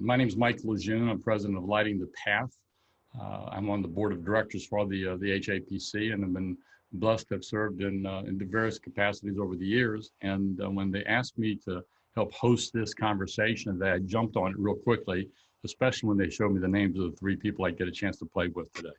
My name is Mike Lejeune. I'm president of Lighting the Path. I'm on the board of directors for the HAAPC, and I've been blessed to have served in the various capacities over the years. And when they asked me to help host this conversation, I jumped on it real quickly, especially when they showed me the names of the three people I get a chance to play with today.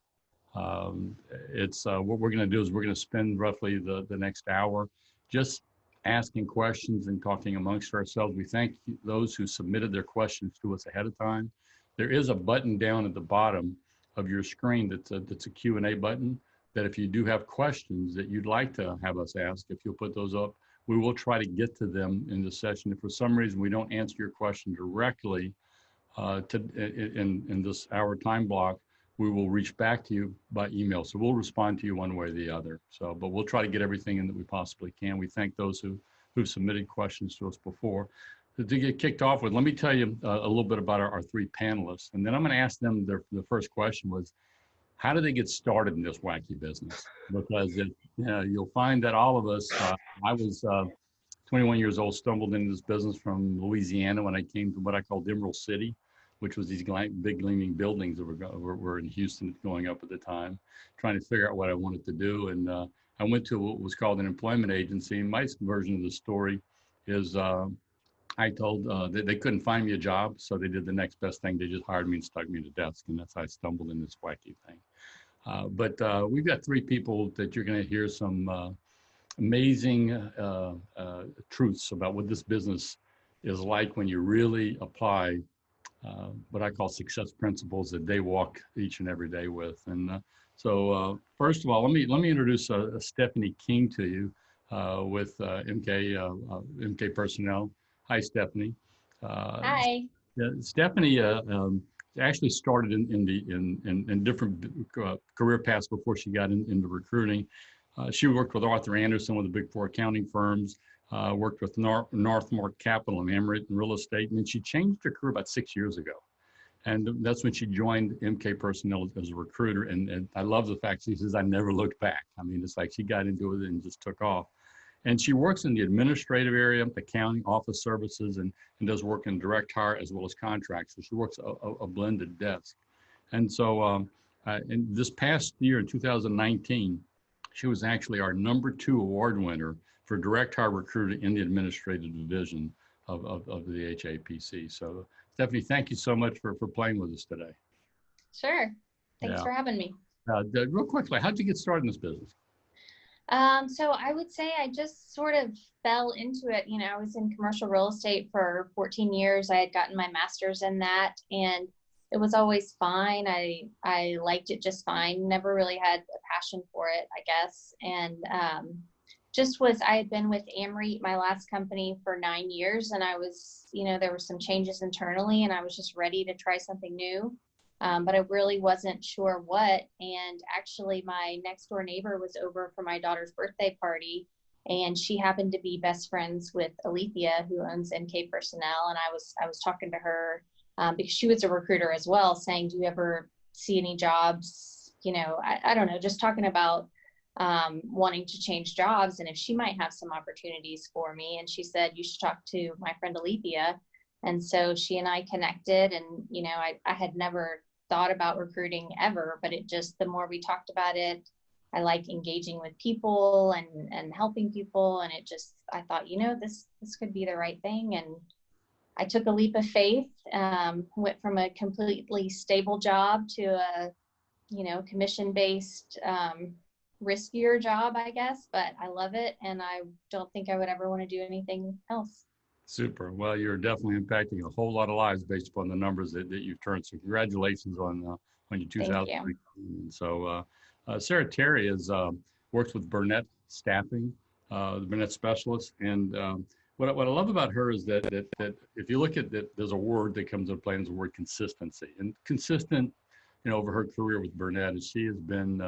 What we're going to do is we're going to spend roughly the next hour just asking questions and talking amongst ourselves. We thank those who submitted their questions to us ahead of time. There is a button down at the bottom of your screen that's a Q&A button, that if you do have questions that you'd like to have us ask, if you'll put those up, we will try to get to them in the session. If for some reason we don't answer your question directly in this hour time block, we will reach back to you by email. So we'll respond to you one way or the other. But we'll try to get everything in that we possibly can. We thank those who've submitted questions to us before. To get kicked off with, let me tell you a little bit about our three panelists. And then I'm gonna ask them, the first question was, how did they get started in this wacky business? Because you'll find that all of us, I was 21 years old, stumbled into this business from Louisiana when I came to what I called Emerald City, which was these big gleaming buildings that were in Houston going up at the time, trying to figure out what I wanted to do. And I went to what was called an employment agency. And my version of the story is I told they couldn't find me a job, so they did the next best thing. They just hired me and stuck me at a desk, and that's how I stumbled in this wacky thing. But we've got three people that you're going to hear some amazing truths about what this business is like when you really apply what I call success principles that they walk each and every day with. And so first of all, let me introduce Stephanie King to you with MK Personnel. Hi, Stephanie. Hi. Stephanie actually started in different career paths before she got into recruiting. She worked with Arthur Andersen, one of the big four accounting firms. Worked with Northmark Capital and Emirate in real estate, and then she changed her career about 6 years ago. And that's when she joined MK Personnel as a recruiter. And I love the fact she says, I never looked back. I mean, it's like she got into it and just took off. And she works in the administrative area, accounting, office services, and does work in direct hire as well as contracts. So she works a blended desk. And so in this past year, in 2019, she was actually our #2 award winner for direct hire recruiter in the administrative division of the HAAPC. So Stephanie, thank you so much for playing with us today. Sure. Thanks for having me. Real quickly, how'd you get started in this business? So I would say I just sort of fell into it. You know, I was in commercial real estate for 14 years. I had gotten my master's in that, and it was always fine. I liked it just fine. Never really had a passion for it, I guess. And I had been with Emirate, my last company, for 9 years, and I was, there were some changes internally, and I was just ready to try something new. But I really wasn't sure what. And actually, my next door neighbor was over for my daughter's birthday party, and she happened to be best friends with Alethea, who owns MK Personnel. And I was talking to her because she was a recruiter as well, saying, "Do you ever see any jobs?" I don't know, just talking about wanting to change jobs and if she might have some opportunities for me. And she said, "You should talk to my friend Alethea." And so she and I connected, and I had never thought about recruiting ever, but the more we talked about it, I like engaging with people and helping people. And I thought, this could be the right thing. And I took a leap of faith, went from a completely stable job to a, commission-based, riskier job, I guess, but I love it. And I don't think I would ever want to do anything else. Super. Well, you're definitely impacting a whole lot of lives based upon the numbers that you've turned. So congratulations on your 2003. So Sarah Terry works with Burnett Staffing, the Burnett specialist. And what I love about her is that if you look at that, there's a word that comes into play, and it's the word consistency. And consistent, over her career with Burnett, and she has been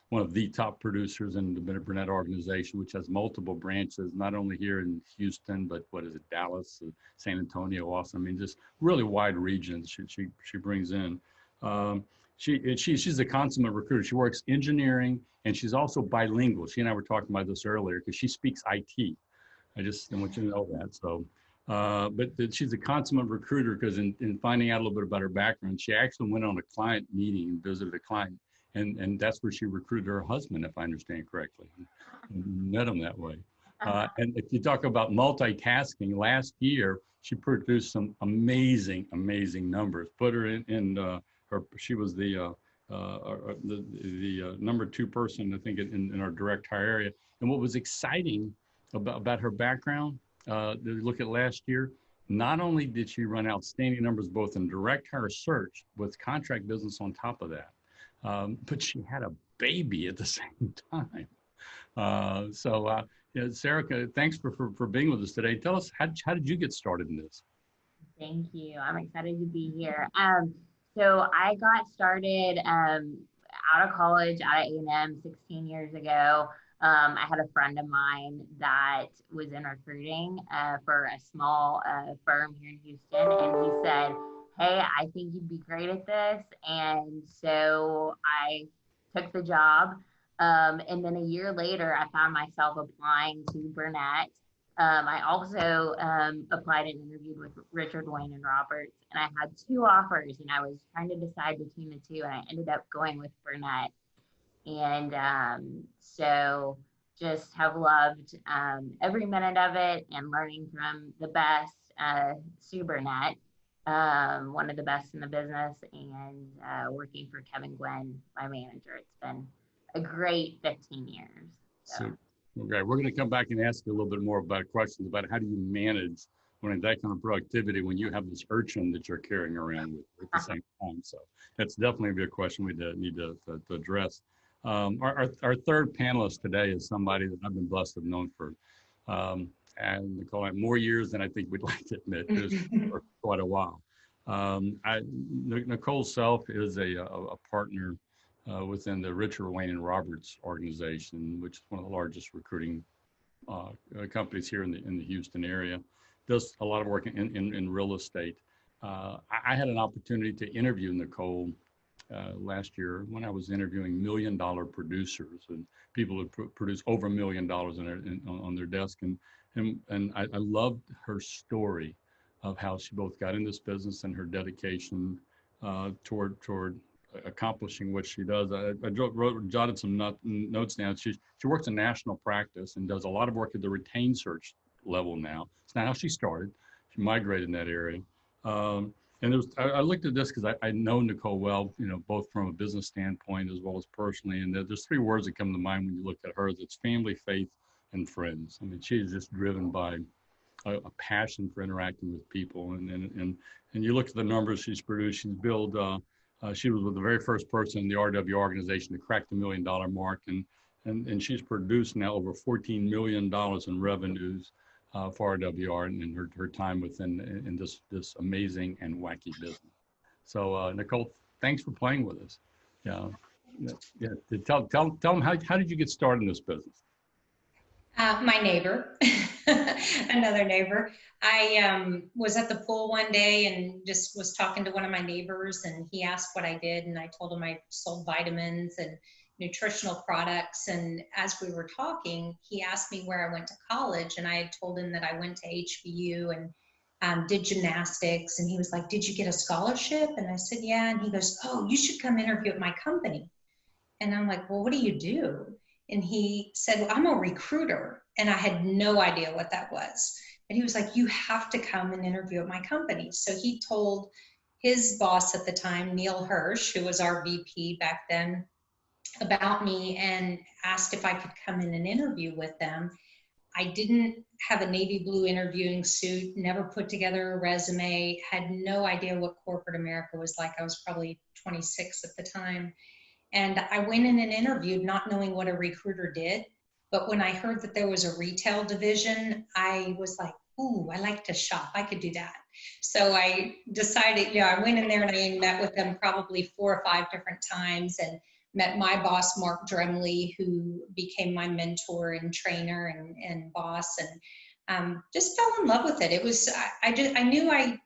one of the top producers in the Burnett organization, which has multiple branches, not only here in Houston, but Dallas, San Antonio, also. I mean, just really wide regions she brings in. She's a consummate recruiter. She works engineering, and she's also bilingual. She and I were talking about this earlier because she speaks IT. I want you to know that. So she's a consummate recruiter because in finding out a little bit about her background, she actually went on a client meeting and visited a client, and that's where she recruited her husband, if I understand correctly, and met him that way. And if you talk about multitasking, last year she produced some amazing numbers. Put her in her. She was the number 2 person, I think, in our direct hire area. And what was exciting about her background, look at last year, not only did she run outstanding numbers both in direct hire search with contract business on top of that, but she had a baby at the same time. Yeah, Sarah, thanks for being with us today. Tell us, how did you get started in this? Thank you. I'm excited to be here. So I got started out of college, out of A&M 16 years ago. I had a friend of mine that was in recruiting for a small firm here in Houston, and he said, "Hey, I think you'd be great at this." And so I took the job. And then a year later, I found myself applying to Burnett. I also applied and interviewed with Richard, Wayne, and Roberts, and I had 2 offers, and I was trying to decide between the 2, and I ended up going with Burnett. And so just have loved every minute of it and learning from the best. Sue Burnett, one of the best in the business, and working for Kevin Gwen, my manager. It's been a great 15 years. So. Okay, we're going to come back and ask you a little bit more about questions about how do you manage when that kind of productivity when you have this urchin that you're carrying around with at the same time. So that's definitely a question we need to address. Our third panelist today is somebody that I've been blessed to have known for, and Nicole, more years than I think we'd like to admit, for quite a while. Nicole Self is a partner within the Richard, Wayne, and Roberts organization, which is one of the largest recruiting companies here in the Houston area. Does a lot of work in real estate. I had an opportunity to interview Nicole last year when I was interviewing $1 million producers and people who produce over $1 million on their desk. And I loved her story of how she both got in this business and her dedication toward accomplishing what she does. I jotted some notes down. She works in national practice and does a lot of work at the retained search level now. It's not how she started. She migrated in that area. And I looked at this because I know Nicole well, both from a business standpoint as well as personally. And there's 3 words that come to mind when you look at hers. It's family, faith, and friends. I mean, she is just driven by a passion for interacting with people. And you look at the numbers she's produced. She's built. She was the very first person in the RW organization to crack the $1 million mark, and she's produced now over $14 million in revenues for RWR in her time within this amazing and wacky business. So Nicole, thanks for playing with us. Yeah. Tell them how did you get started in this business? My neighbor, another neighbor. I was at the pool one day and just was talking to one of my neighbors, and he asked what I did, and I told him I sold vitamins and nutritional products. And as we were talking, he asked me where I went to college, and I had told him that I went to HBU and did gymnastics. And he was like, "Did you get a scholarship?" And I said, "Yeah." And he goes, "Oh, you should come interview at my company." And I'm like, "Well, what do you do?" And he said, "Well, I'm a recruiter." And I had no idea what that was. And he was like, "You have to come and interview at my company." So he told his boss at the time, Neil Hirsch, who was our VP back then, about me and asked if I could come in and interview with them. I didn't have a navy blue interviewing suit, never put together a resume, had no idea what corporate America was like. I was probably 26 at the time. And I went in and interviewed not knowing what a recruiter did. But when I heard that there was a retail division, I was like, "Ooh, I like to shop. I could do that." So I decided, I went in there and I met with them probably 4 or 5 different times and met my boss, Mark Dremley, who became my mentor and trainer and boss, and just fell in love with it. It was, I knew I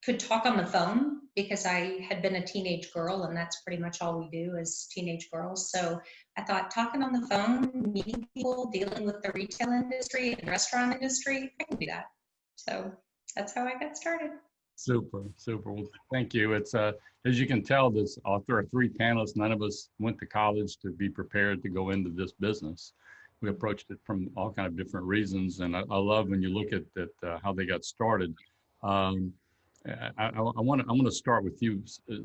could talk on the phone because I had been a teenage girl, and that's pretty much all we do as teenage girls. So I thought, talking on the phone, meeting people, dealing with the retail industry and restaurant industry, I can do that. So that's how I got started. Super, super. Well, thank you. It's as you can tell, this after our three panelists, none of us went to college to be prepared to go into this business. We approached it from all kind of different reasons, and I love when you look at how they got started. I want to start with you,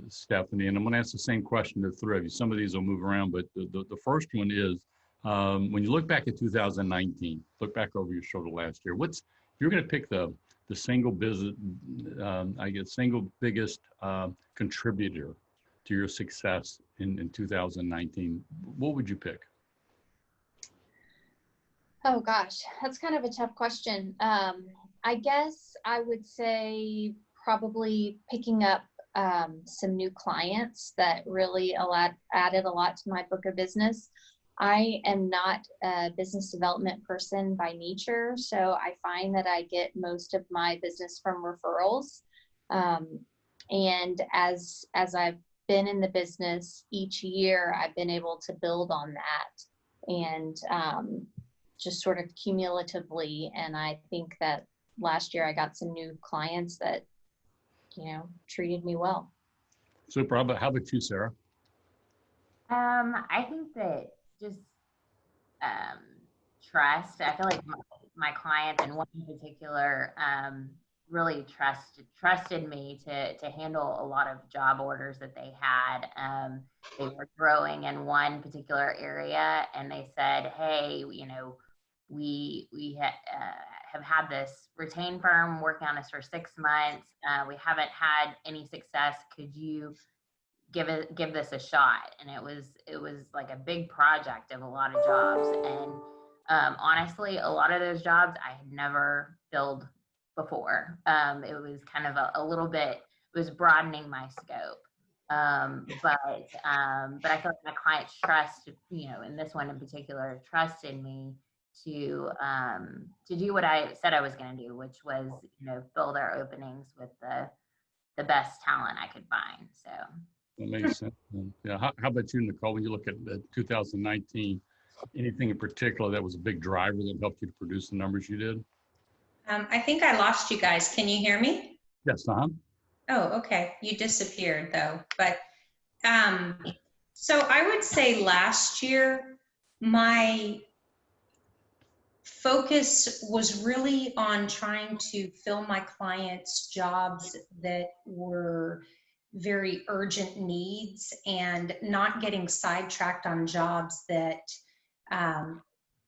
Stephanie, and I'm going to ask the same question to the three of you. Some of these will move around, but the first one is when you look back at 2019, look back over your shoulder last year. If you're going to pick the single business, single biggest contributor to your success in 2019, what would you pick? Oh gosh, that's kind of a tough question. I guess I would say probably picking up some new clients that really added a lot to my book of business. I am not a business development person by nature, so I find that I get most of my business from referrals. And as I've been in the business each year, I've been able to build on that and just sort of cumulatively. And I think that last year I got some new clients that, treated me well. Super. How about you, Sarah? I think that just trust. I feel like my clients, and one in particular, really trusted me to handle a lot of job orders that they had. They were growing in one particular area, and they said, "Hey, we have had this retained firm working on this for 6 months. We haven't had any success. Could you give this a shot?" And it was like a big project of a lot of jobs. And honestly, a lot of those jobs I had never filled before. It was kind of a little bit, it was broadening my scope. But I feel like my clients trust, in this one in particular, trusted me to do what I said I was going to do, which was, fill their openings with the best talent I could find. So that makes sense. Yeah. How about you, Nicole? When you look at 2019, anything in particular that was a big driver that helped you to produce the numbers you did? I think I lost you guys. Can you hear me? Yes, Oh, okay. You disappeared though. But so I would say last year, my focus was really on trying to fill my clients' jobs that were very urgent needs and not getting sidetracked on jobs that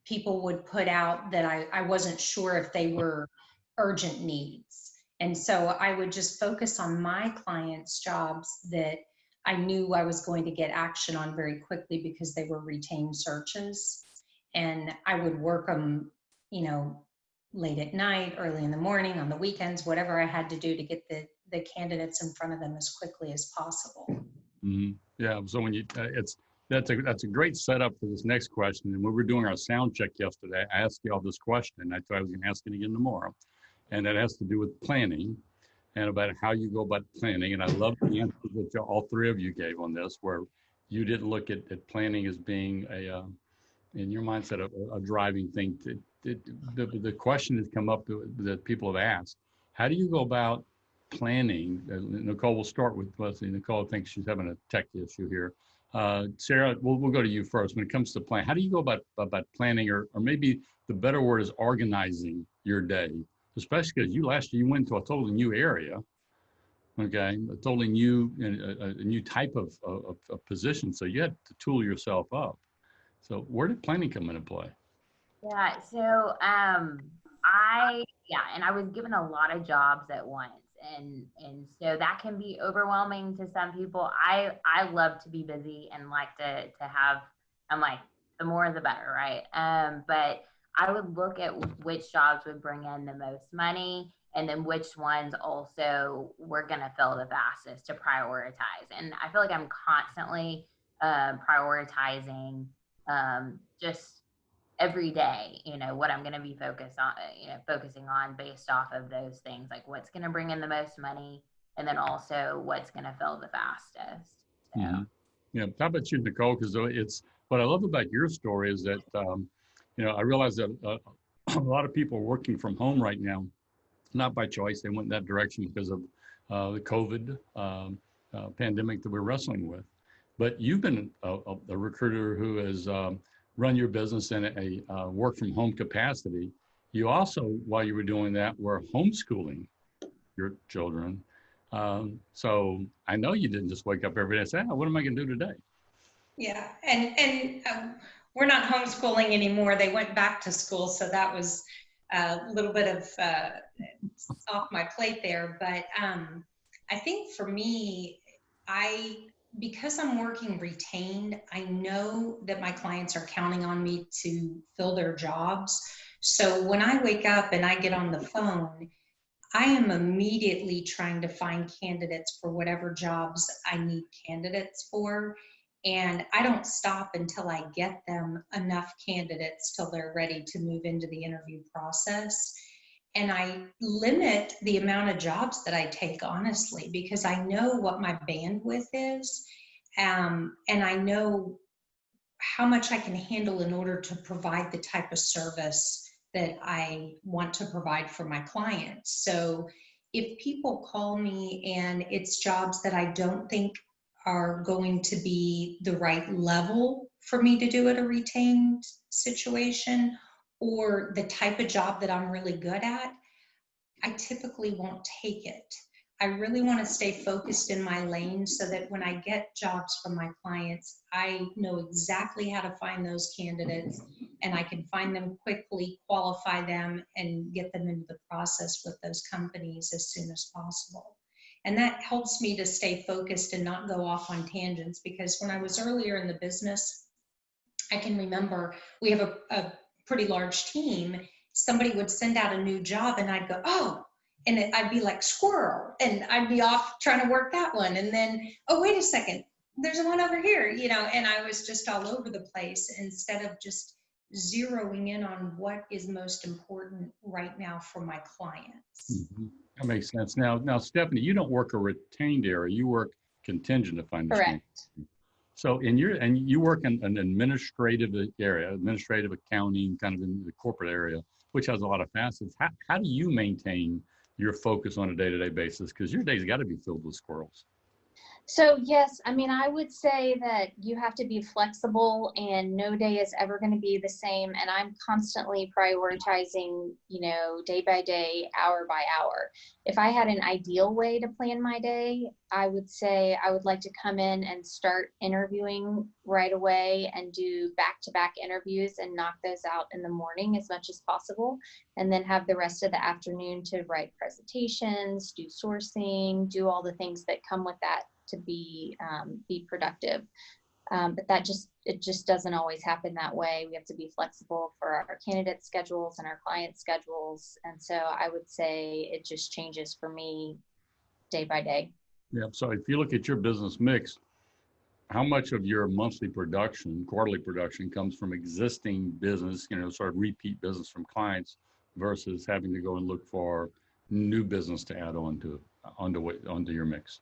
people would put out that I wasn't sure if they were urgent needs. And so I would just focus on my clients' jobs that I knew I was going to get action on very quickly because they were retained searches. And I would work them, late at night, early in the morning, on the weekends, whatever I had to do to get the candidates in front of them as quickly as possible. Mm-hmm. Yeah. So when that's a great setup for this next question. And when we were doing our sound check yesterday, I asked you all this question. I thought I was going to ask it again tomorrow. And that has to do with planning and about how you go about planning. And I love the answer that all three of you gave on this, where you didn't look at planning as being in your mindset, a driving thing. The question has come up that people have asked: how do you go about planning? Nicole, we'll start with Leslie. Nicole thinks she's having a tech issue here. Sarah, we'll go to you first. When it comes to plan, how do you go about planning, or maybe the better word is organizing your day? Especially because last year you went to a totally new area, okay, a totally new, a new type of position. So you had to tool yourself up. So where did planning come into play? Yeah, so and I was given a lot of jobs at once, and so that can be overwhelming to some people. I love to be busy and like to have, I'm like, the more the better, right? But I would look at which jobs would bring in the most money, and then which ones also were going to fill the fastest to prioritize. And I feel like I'm constantly prioritizing just every day, what I'm going to be focusing on based off of those things, like what's going to bring in the most money, and then also what's going to fill the fastest. So. Mm-hmm. Yeah. How about you, Nicole? Because it's what I love about your story is that, I realize that a lot of people are working from home right now, not by choice. They went in that direction because of the COVID pandemic that we're wrestling with. But you've been a recruiter who has run your business in a work from home capacity. You also, while you were doing that, were homeschooling your children. So I know you didn't just wake up every day and say, oh, what am I going to do today? Yeah, and we're not homeschooling anymore. They went back to school, so that was a little bit of off my plate there. But I think for me, because I'm working retained, I know that my clients are counting on me to fill their jobs. So when I wake up and I get on the phone, I am immediately trying to find candidates for whatever jobs I need candidates for. And I don't stop until I get them enough candidates till they're ready to move into the interview process. And I limit the amount of jobs that I take, honestly, because I know what my bandwidth is. And I know how much I can handle in order to provide the type of service that I want to provide for my clients. So if people call me and it's jobs that I don't think are going to be the right level for me to do at a retained situation, or the type of job that I'm really good at, I typically won't take it. I really want to stay focused in my lane so that when I get jobs from my clients, I know exactly how to find those candidates and I can find them quickly, qualify them, and get them into the process with those companies as soon as possible. And that helps me to stay focused and not go off on tangents, because when I was earlier in the business, I can remember we have a pretty large team. Somebody would send out a new job and I'd go, oh, and I'd be like squirrel, and I'd be off trying to work that one. And then, oh, wait a second, there's one over here, and I was just all over the place instead of just zeroing in on what is most important right now for my clients. Mm-hmm. That makes sense. Now, Stephanie, you don't work a retained area. You work contingent, if I understand. Correct. So you work in an administrative area, administrative accounting, kind of in the corporate area, which has a lot of facets. How do you maintain your focus on a day-to-day basis? Because your day's got to be filled with squirrels. So yes, I mean, I would say that you have to be flexible and no day is ever going to be the same. And I'm constantly prioritizing, day by day, hour by hour. If I had an ideal way to plan my day, I would say I would like to come in and start interviewing right away and do back-to-back interviews and knock those out in the morning as much as possible. And then have the rest of the afternoon to write presentations, do sourcing, do all the things that come with that to be productive. But it just doesn't always happen that way. We have to be flexible for our candidate schedules and our client schedules. And so I would say it just changes for me day by day. Yeah. So if you look at your business mix, how much of your monthly production, quarterly production, comes from existing business, sort of repeat business from clients, versus having to go and look for new business to add onto your mix?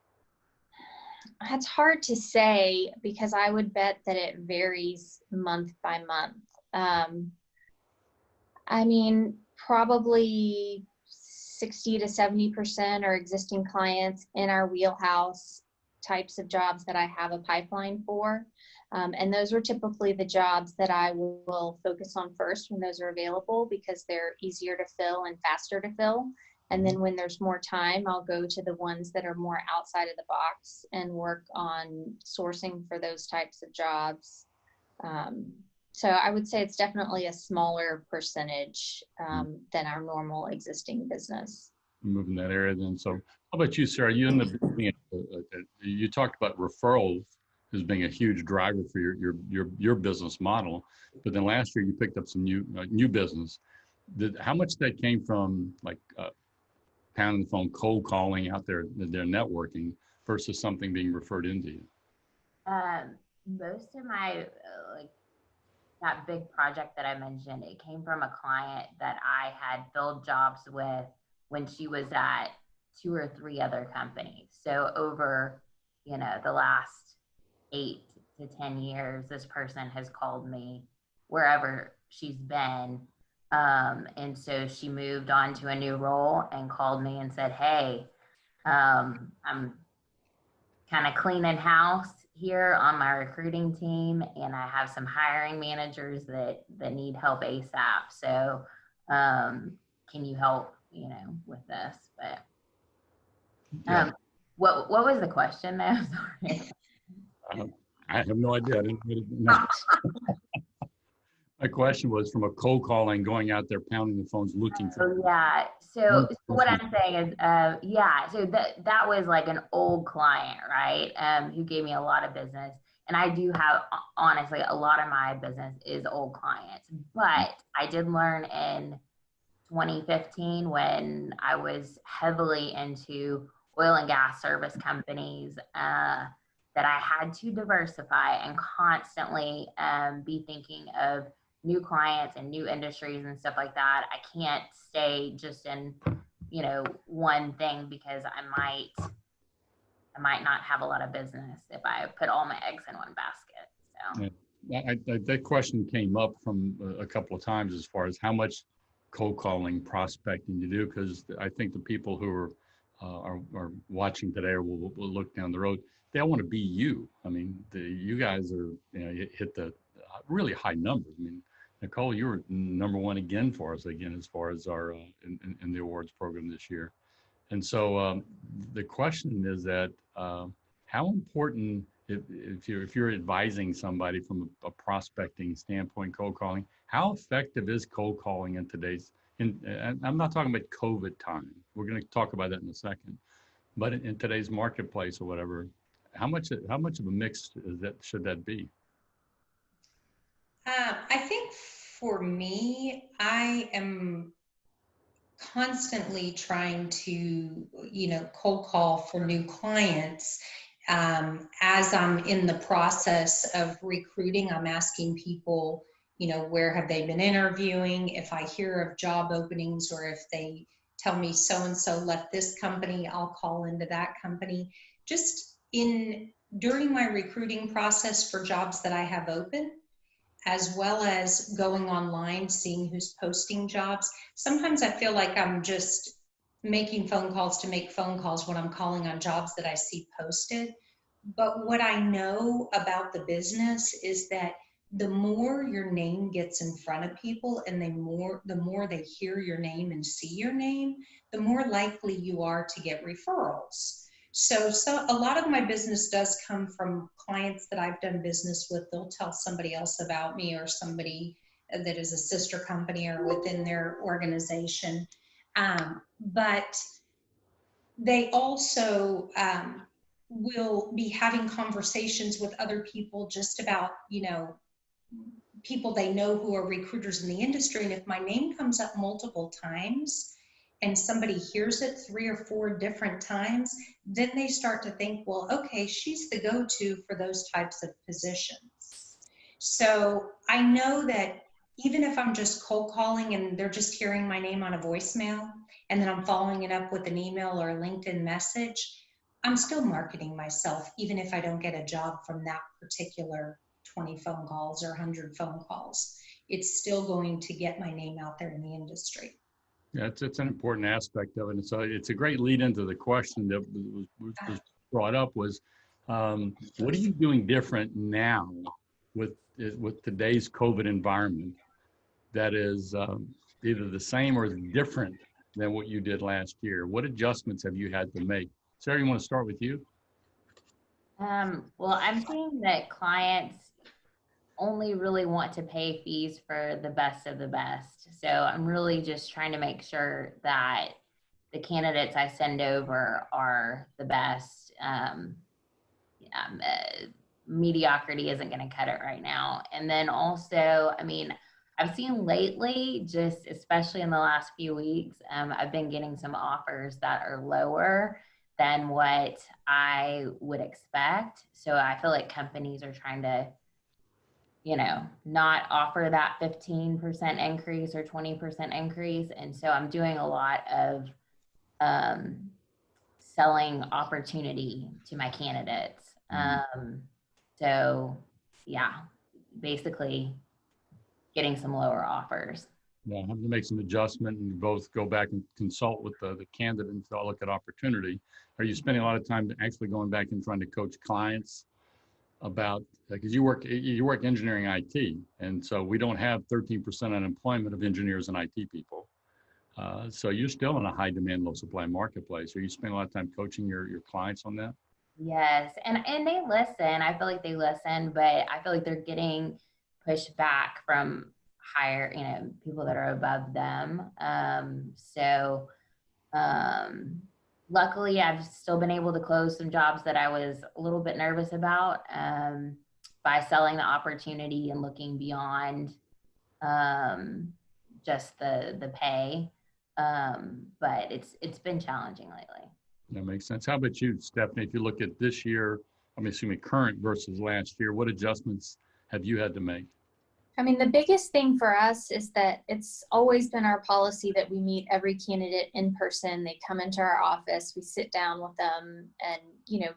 It's hard to say because I would bet that it varies month by month. I mean, probably 60 to 70% are existing clients in our wheelhouse types of jobs that I have a pipeline for. And those are typically the jobs that I will focus on first when those are available, because they're easier to fill and faster to fill. And then when there's more time, I'll go to the ones that are more outside of the box and work on sourcing for those types of jobs. So I would say it's definitely a smaller percentage than our normal existing business. Moving that area then. So how about you, Sarah? You in the you talked about referrals as being a huge driver for your business model, but then last year you picked up some new business. How much that came from like pounding the phone, cold calling out there, their networking, versus something being referred into you? Most of my that big project that I mentioned, it came from a client that I had filled jobs with when she was at 2 or 3 other companies. So over, the last 8 to 10 years, this person has called me wherever she's been And so she moved on to a new role and called me and said, hey, I'm kind of cleaning house here on my recruiting team, and I have some hiring managers that need help ASAP. So can you help, with this? But what was the question though? Sorry. I have no idea. I didn't get it. No. My question was from a cold calling, going out there, pounding the phones, looking for. Yeah. So what I'm saying is, so that was like an old client, right? Who gave me a lot of business. And I do have, honestly, a lot of my business is old clients. But I did learn in 2015 when I was heavily into oil and gas service companies, that I had to diversify and constantly be thinking of new clients and new industries and stuff like that. I can't stay just in, one thing, because I might not have a lot of business if I put all my eggs in one basket. So yeah. That question came up from a couple of times as far as how much cold calling, prospecting you do, because I think the people who are watching today or will look down the road, they all want to be you. I mean, you guys are, hit the really high numbers. I mean, Nicole, you were #1 again for us as far as our in the awards program this year. And so the question is that how important, if you're advising somebody from a prospecting standpoint, cold calling, how effective is cold calling in today's? And I'm not talking about COVID time. We're going to talk about that in a second. But in today's marketplace or whatever, how much of a mix should that be? I think for me, I am constantly trying to, cold call for new clients. As I'm in the process of recruiting, I'm asking people, where have they been interviewing? If I hear of job openings, or if they tell me so-and-so left this company, I'll call into that company. Just during my recruiting process for jobs that I have open, as well as going online, seeing who's posting jobs. Sometimes I feel like I'm just making phone calls to make phone calls when I'm calling on jobs that I see posted. But what I know about the business is that the more your name gets in front of people, and the more they hear your name and see your name, the more likely you are to get referrals. So a lot of my business does come from clients that I've done business with. They'll tell somebody else about me, or somebody that is a sister company or within their organization. But they also will be having conversations with other people just about, people they know who are recruiters in the industry. And if my name comes up multiple times, and somebody hears it 3 or 4 different times, then they start to think, well, okay, she's the go-to for those types of positions. So I know that even if I'm just cold calling and they're just hearing my name on a voicemail, and then I'm following it up with an email or a LinkedIn message, I'm still marketing myself, even if I don't get a job from that particular 20 phone calls or 100 phone calls. It's still going to get my name out there in the industry. Yeah, it's an important aspect of it. And so it's a great lead into the question that was brought up was, what are you doing different now with today's COVID environment that is either the same or different than what you did last year? What adjustments have you had to make? Sarah, you want to start with you? Well, I'm seeing that clients only really want to pay fees for the best of the best. So I'm really just trying to make sure that the candidates I send over are the best. Mediocrity isn't going to cut it right now. And then also, I've seen lately, just especially in the last few weeks, I've been getting some offers that are lower than what I would expect. So I feel like companies are trying to, not offer that 15% increase or 20% increase. And so I'm doing a lot of selling opportunity to my candidates. So yeah, basically getting some lower offers. Yeah, have to make some adjustment and both go back and consult with the candidate and look at opportunity. Are you spending a lot of time actually going back and trying to coach clients about, because you work engineering IT, and so we don't have 13% unemployment of engineers and IT people. So you're still in a high demand, low supply marketplace. Are you spending a lot of time coaching your clients on that? Yes, and they listen. I feel like they listen, but I feel like they're getting pushed back from higher, people that are above them. Luckily, I've still been able to close some jobs that I was a little bit nervous about by selling the opportunity and looking beyond just the pay. But it's been challenging lately. That makes sense. How about you, Stephanie? If you look at this year, I'm assuming current versus last year, what adjustments have you had to make? I mean, the biggest thing for us is that it's always been our policy that we meet every candidate in person. They come into our office, we sit down with them and,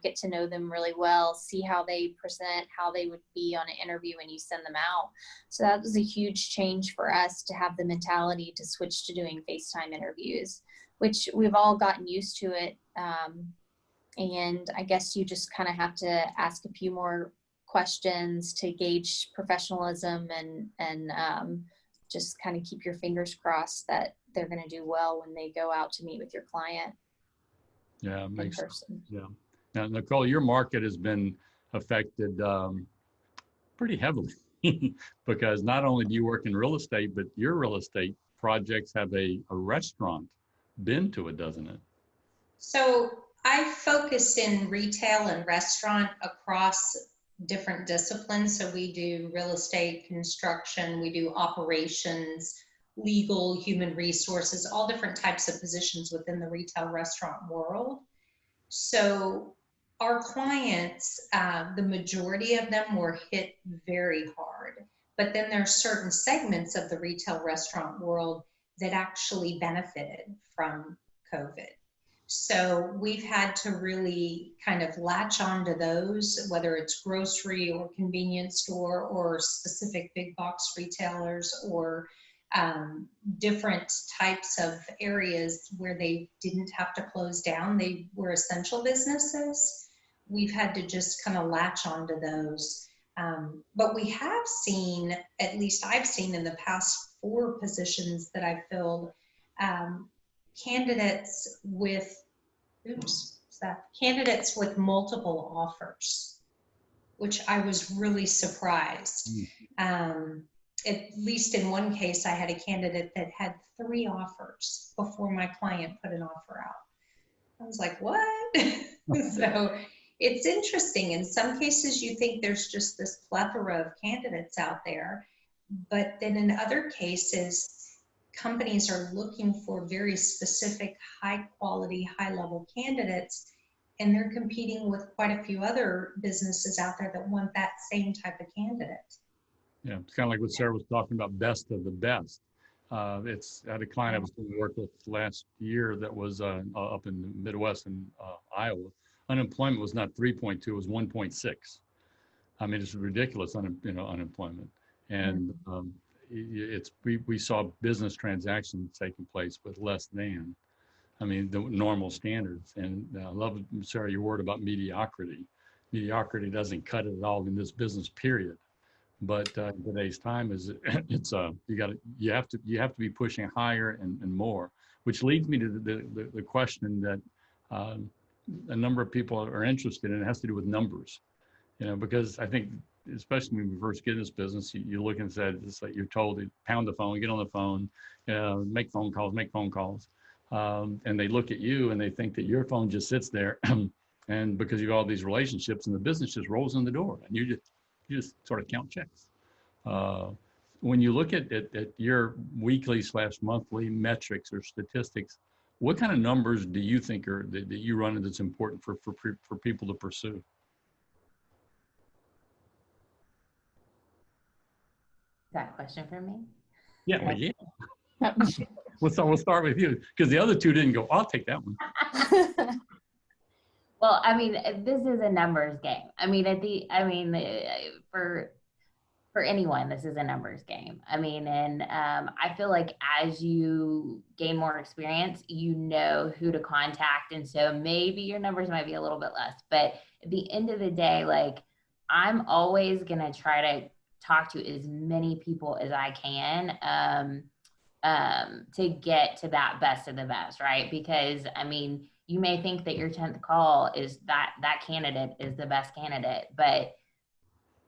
get to know them really well, see how they present, how they would be on an interview when you send them out. So that was a huge change for us to have the mentality to switch to doing FaceTime interviews, which we've all gotten used to it. And I guess you just kind of have to ask a few more questions to gauge professionalism and just kind of keep your fingers crossed that they're going to do well when they go out to meet with your client. Yeah, it makes in person. Yeah. Now, Nicole, your market has been affected pretty heavily because not only do you work in real estate, but your real estate projects have a restaurant been to it, doesn't it? So I focus in retail and restaurant across different disciplines. So we do real estate, construction, we do operations, legal, human resources, all different types of positions within the retail restaurant world. So our clients, the majority of them were hit very hard, but then there's certain segments of the retail restaurant world that actually benefited from COVID. So we've had to really kind of latch onto those, whether it's grocery or convenience store or specific big box retailers or different types of areas where they didn't have to close down. They were essential businesses. We've had to just kind of latch onto those. But we have seen, at least I've seen in the past 4 positions that I've filled, candidates with multiple offers, which I was really surprised. At least in one case, I had a candidate that had 3 offers before my client put an offer out. I was like, what? So it's interesting. In some cases, you think there's just this plethora of candidates out there, but then in other cases, companies are looking for very specific, high quality, high level candidates, and they're competing with quite a few other businesses out there that want that same type of candidate. Yeah, it's kind of like what Sarah was talking about, best of the best. I had a client I was doing work with last year that was up in the Midwest in Iowa. Unemployment was not 3.2, it was 1.6. I mean, it's ridiculous unemployment. And we saw business transactions taking place with less than, the normal standards. And I love, Sarah, your word about mediocrity. Mediocrity doesn't cut it at all in this business, period. But today's time is you have to be pushing higher and more, which leads me to the question that a number of people are interested in. It has to do with numbers, because I think, especially when we first get in this business, you look and say, it's like you're told to pound the phone, get on the phone, make phone calls. And they look at you and they think that your phone just sits there and because you have all these relationships and the business just rolls in the door and you just sort of count checks. When you look at your weekly/monthly metrics or statistics, what kind of numbers do you think that you run that's important for people to pursue? Is that a question for me? Yeah, well, yeah. We'll start with you because the other 2 didn't go. I'll take that one. Well, this is a numbers game. For for anyone, this is a numbers game. I mean, and I feel like as you gain more experience, you know who to contact. And so maybe your numbers might be a little bit less, but at the end of the day, like I'm always going to try to talk to as many people as I can to get to that best of the best, right? Because I mean, you may think that your 10th call is that candidate is the best candidate, but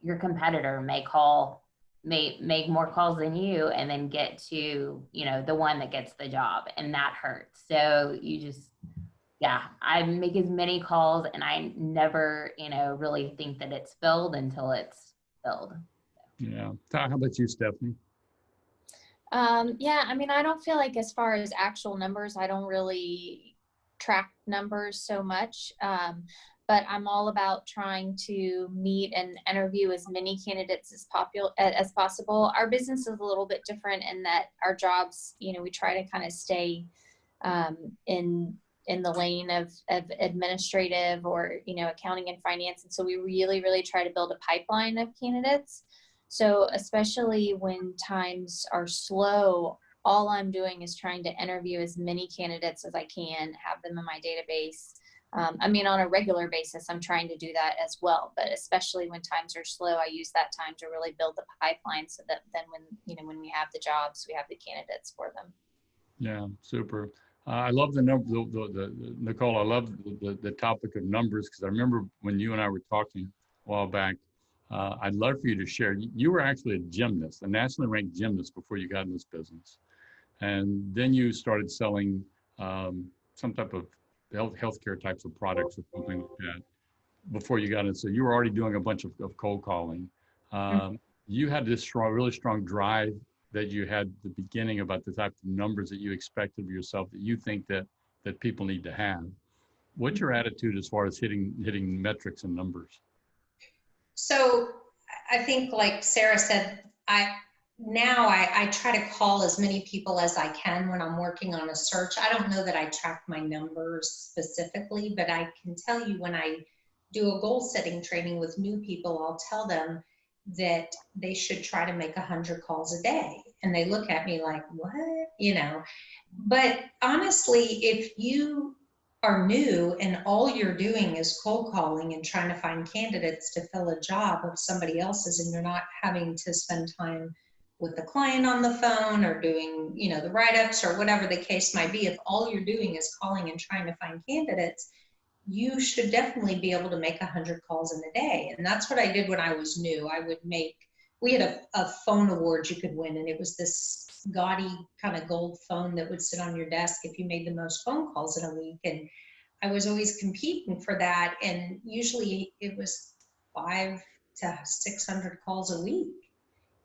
your competitor may make more calls than you and then get to, you know, the one that gets the job, and that hurts. So you just, yeah, I make as many calls and I never, you know, really think that it's filled until it's filled. Yeah. How about you, Stephanie? Yeah, I mean, I don't feel like as far as actual numbers, I don't really track numbers so much. But I'm all about trying to meet and interview as many candidates as possible. Our business is a little bit different in that our jobs, you know, we try to kind of stay in the lane of administrative or, you know, accounting and finance. And so we really, really try to build a pipeline of candidates. So especially when times are slow, all I'm doing is trying to interview as many candidates as I can, have them in my database. I mean, on a regular basis, I'm trying to do that as well, but especially when times are slow, I use that time to really build the pipeline so that then when we have the jobs, we have the candidates for them. Yeah, super. I love the number, Nicole, I love the topic of numbers, because I remember when you and I were talking a while back, I'd love for you to share. You were actually a gymnast, a nationally ranked gymnast before you got in this business. And then you started selling some type of healthcare types of products or something like that before you got in. So you were already doing a bunch of cold calling. You had this really strong drive that you had at the beginning about the type of numbers that you expected of yourself that you think that people need to have. What's your attitude as far as hitting metrics and numbers? So I think, like Sarah said, I try to call as many people as I can when I'm working on a search. I don't know that I track my numbers specifically, but I can tell you when I do a goal setting training with new people, I'll tell them that they should try to make 100 calls a day. And they look at me like, what? You know, but honestly, if you are new and all you're doing is cold calling and trying to find candidates to fill a job of somebody else's, and you're not having to spend time with the client on the phone or doing, you know, the write-ups or whatever the case might be, if all you're doing is calling and trying to find candidates, you should definitely be able to make 100 calls in a day. And that's what I did when I was new. We had a phone award you could win, and it was this gaudy kind of gold phone that would sit on your desk if you made the most phone calls in a week. And I was always competing for that. And usually it was 500 to 600 calls a week.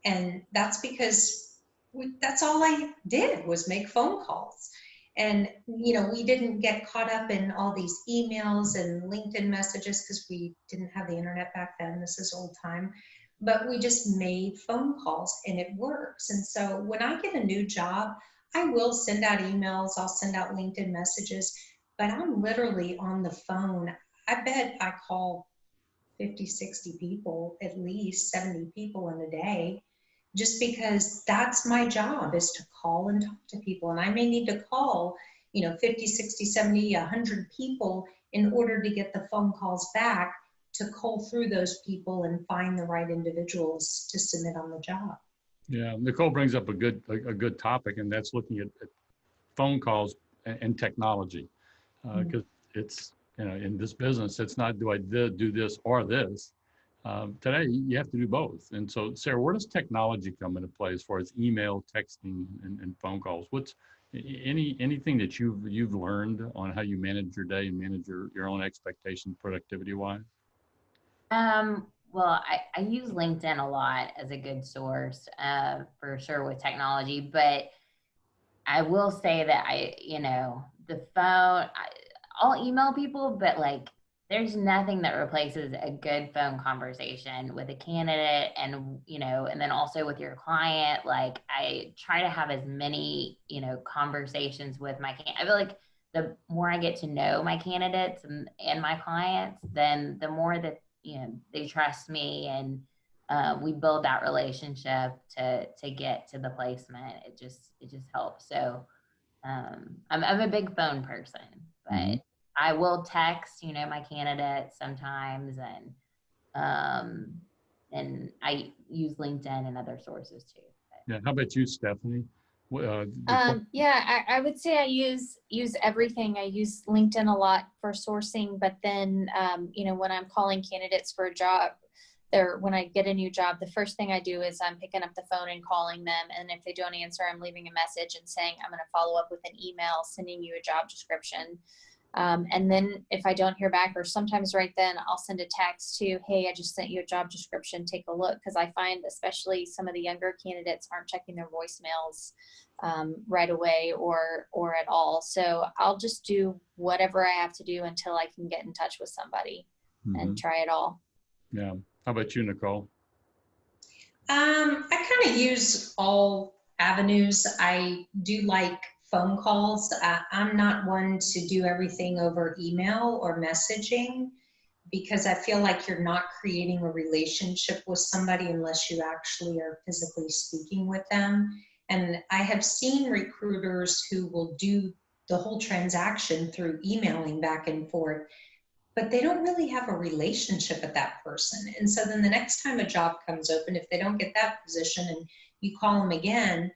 And that's because that's all I did was make phone calls. And, you know, we didn't get caught up in all these emails and LinkedIn messages because we didn't have the internet back then. This is old time. But we just made phone calls, and it works. And so when I get a new job, I will send out emails. I'll send out LinkedIn messages, but I'm literally on the phone. I bet I call 50, 60 people, at least 70 people in a day, just because that's my job, is to call and talk to people. And I may need to call, you know, 50, 60, 70, 100 people in order to get the phone calls back, to cull through those people and find the right individuals to submit on the job. Yeah, Nicole brings up a good topic, and that's looking at phone calls and technology, because it's, you know, in this business, it's not do I do this or this. Today, you have to do both. And so, Sarah, where does technology come into play as far as email, texting, and phone calls? What's anything that you've learned on how you manage your day and manage your own expectations productivity wise? Well, I use LinkedIn a lot as a good source, for sure, with technology, but I will say that the phone, I'll email people, but like, there's nothing that replaces a good phone conversation with a candidate, and, you know, and then also with your client. Like, I try to have as many, you know, conversations with my I feel like the more I get to know my candidates and my clients, then the more that, you know, they trust me, and we build that relationship to get to the placement. It just helps. So I'm a big phone person, but I will text, my candidates sometimes, and I use LinkedIn and other sources too. Yeah. How about you, Stephanie? Yeah, I would say I use everything. I use LinkedIn a lot for sourcing, but then, when I'm calling candidates for a job, when I get a new job, the first thing I do is I'm picking up the phone and calling them. And if they don't answer, I'm leaving a message and saying, I'm going to follow up with an email, sending you a job description. And then if I don't hear back, or sometimes right then, I'll send a text to, hey, I just sent you a job description, take a look. Because I find especially some of the younger candidates aren't checking their voicemails right away or at all. So I'll just do whatever I have to do until I can get in touch with somebody and try it all. Yeah. How about you, Nicole? I kind of use all avenues. I do like phone calls. I'm not one to do everything over email or messaging, because I feel like you're not creating a relationship with somebody unless you actually are physically speaking with them. And I have seen recruiters who will do the whole transaction through emailing back and forth, but they don't really have a relationship with that person. And so then the next time a job comes open, if they don't get that position and you call them again,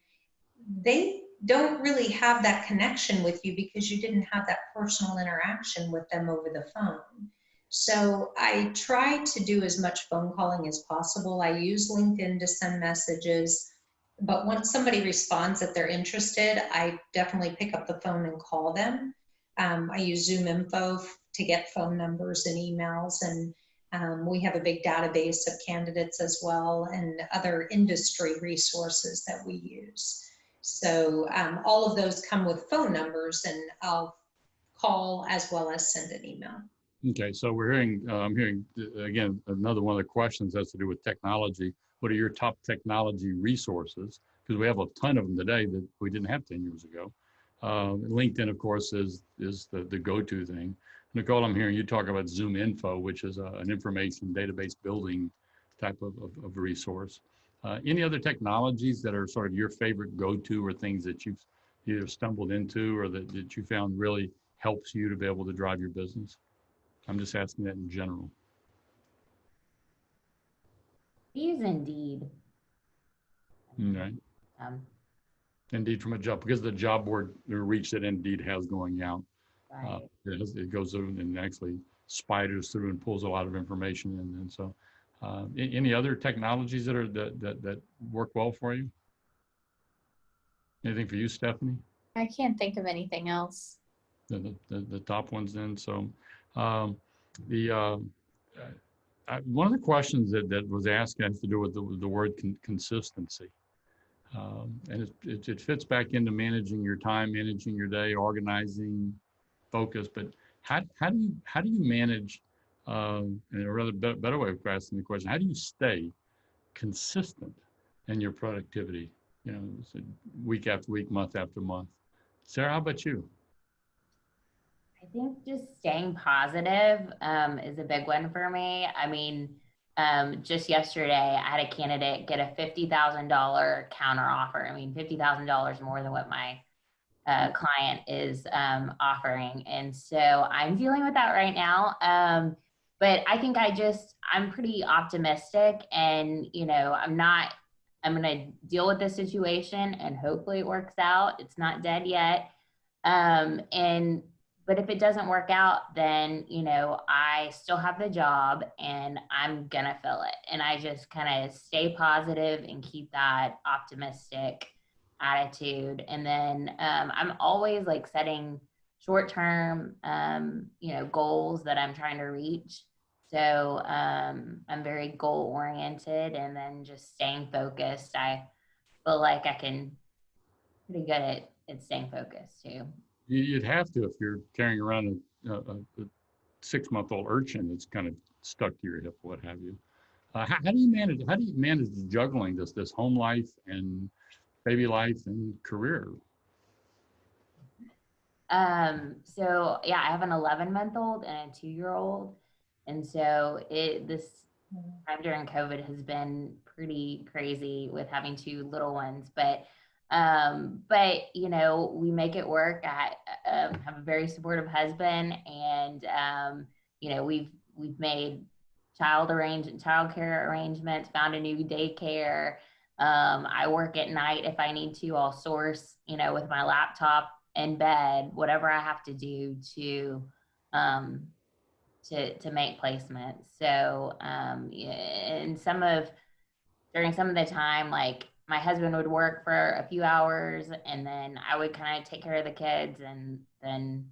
they don't really have that connection with you because you didn't have that personal interaction with them over the phone. So I try to do as much phone calling as possible. I use LinkedIn to send messages, but once somebody responds that they're interested, I definitely pick up the phone and call them. I use Zoom Info to get phone numbers and emails, and we have a big database of candidates as well, and other industry resources that we use. So all of those come with phone numbers, and I'll call as well as send an email. Okay, so I'm hearing again, another one of the questions has to do with technology. What are your top technology resources? Because we have a ton of them today that we didn't have 10 years ago. LinkedIn, of course, is the go-to thing. Nicole, I'm hearing you talk about Zoom Info, which is an information database building type of resource. Any other technologies that are sort of your favorite go-to, or things that you've either stumbled into or that you found really helps you to be able to drive your business? I'm just asking that in general. Use Indeed. Right. Indeed, from a job, because the job board reach that Indeed has going out, Right. it goes through and actually spiders through and pulls a lot of information in. And so, any other technologies that work well for you? Anything for you, Stephanie? I can't think of anything else. The top ones then. So, one of the questions that was asked has to do with the word consistency. And it fits back into managing your time, managing your day, organizing, focus. But how do you manage? And a rather better way of asking the question: how do you stay consistent in your productivity? So week after week, month after month. Sarah, how about you? I think just staying positive is a big one for me. I mean, just yesterday, I had a candidate get a $50,000 counter offer. I mean, $50,000 more than what my client is offering. And so I'm dealing with that right now. But I think I'm pretty optimistic, and, I'm going to deal with this situation and hopefully it works out. It's not dead yet. But if it doesn't work out, then, I still have the job and I'm going to fill it. And I just kind of stay positive and keep that optimistic attitude. And then I'm always like setting short-term, goals that I'm trying to reach. So I'm very goal oriented, and then just staying focused. I feel like I can pretty good at staying focused too. You'd have to if you're carrying around a 6-month-old urchin that's kind of stuck to your hip, what have you. How do you manage? How do you manage juggling this home life and baby life and career? So yeah, I have an 11-month-old and a 2-year-old, and so time during COVID has been pretty crazy with having two little ones, but you know, we make it work. I have a very supportive husband, and you know, we've made childcare arrangements, found a new daycare. I work at night if I need to. I'll source, you know, with my laptop in bed, whatever I have to do um, to make placements. So, and during some of the time, like my husband would work for a few hours, and then I would kind of take care of the kids, and then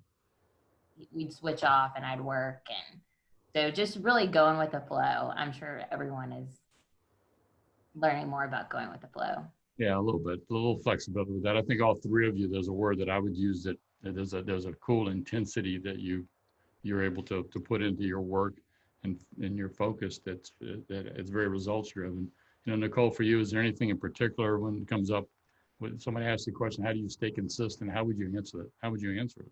we'd switch off and I'd work. And so just really going with the flow. I'm sure everyone is learning more about going with the flow. Yeah, a little bit, a little flexibility with that. I think all three of you, there's a word that I would use that there's a cool intensity that you're able to put into your work and in your focus that it's very results driven. You know, Nicole, for you, is there anything in particular when it comes up when somebody asks the question, how do you stay consistent? How would you answer it? How would you answer it?